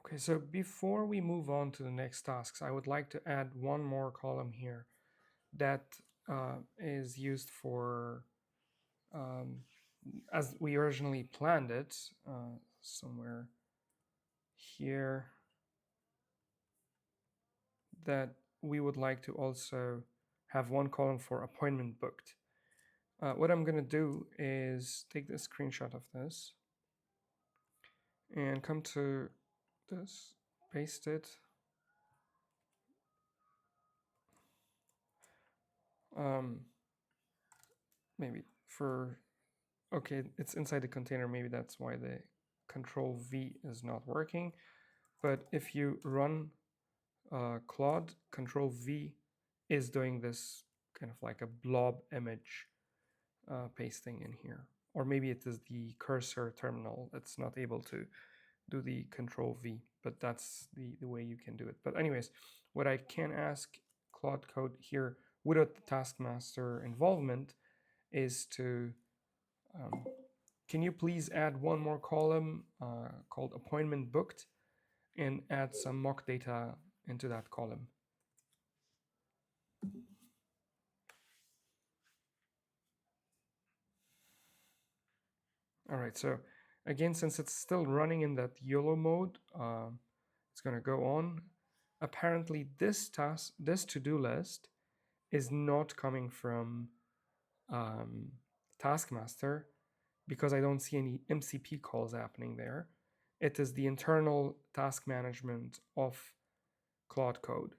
Okay, so before we move on to the next tasks, I would like to add one more column here that is used for, as we originally planned it, somewhere here, that we would like to also have one column for appointment booked. What I'm going to do is take this screenshot of this and come to this, paste it. Maybe for, okay, it's inside the container. Maybe that's why the Control V is not working. But if you run Claude, Control V is doing this kind of like a blob image pasting in here. Or maybe it is the cursor terminal that's not able to do the Control V, but that's the way you can do it. But anyways, what I can ask Claude Code here without the taskmaster involvement is to, can you please add one more column called appointment booked and add some mock data into that column. All right, so again, since it's still running in that YOLO mode, it's going to go on. Apparently, this to-do list is not coming from Taskmaster because I don't see any MCP calls happening there. It is the internal task management of Claude Code.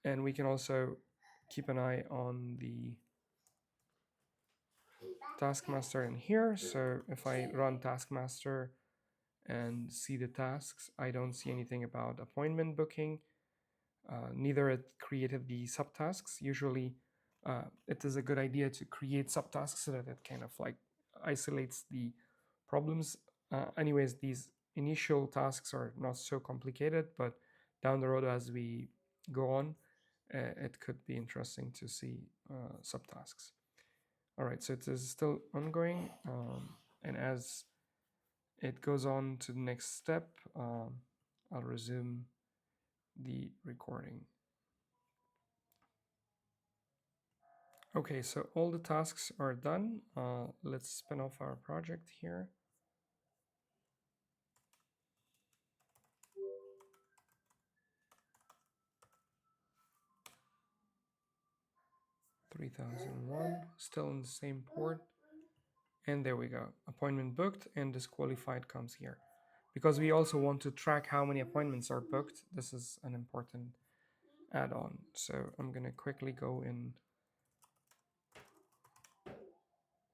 And we can also keep an eye on the Taskmaster in here. So if I run Taskmaster and see the tasks, I don't see anything about appointment booking. Neither it created the subtasks. Usually it is a good idea to create subtasks so that it kind of like isolates the problems. Anyways, these initial tasks are not so complicated, but down the road as we go on, it could be interesting to see subtasks. All right, so it is still ongoing, and as it goes on to the next step, I'll resume the recording. Okay, so all the tasks are done. Let's spin off our project here. (3001), still in the same port. And there we go. Appointment booked and disqualified comes here. Because we also want to track how many appointments are booked, this is an important add-on. So I'm going to quickly go in.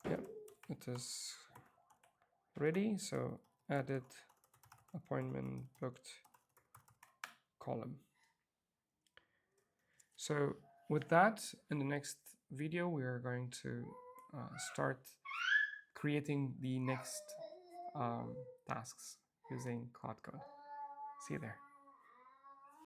Yep, it is ready. So added appointment booked column. So with that, in the next video, we are going to start creating the next tasks using Claude Code. See you there.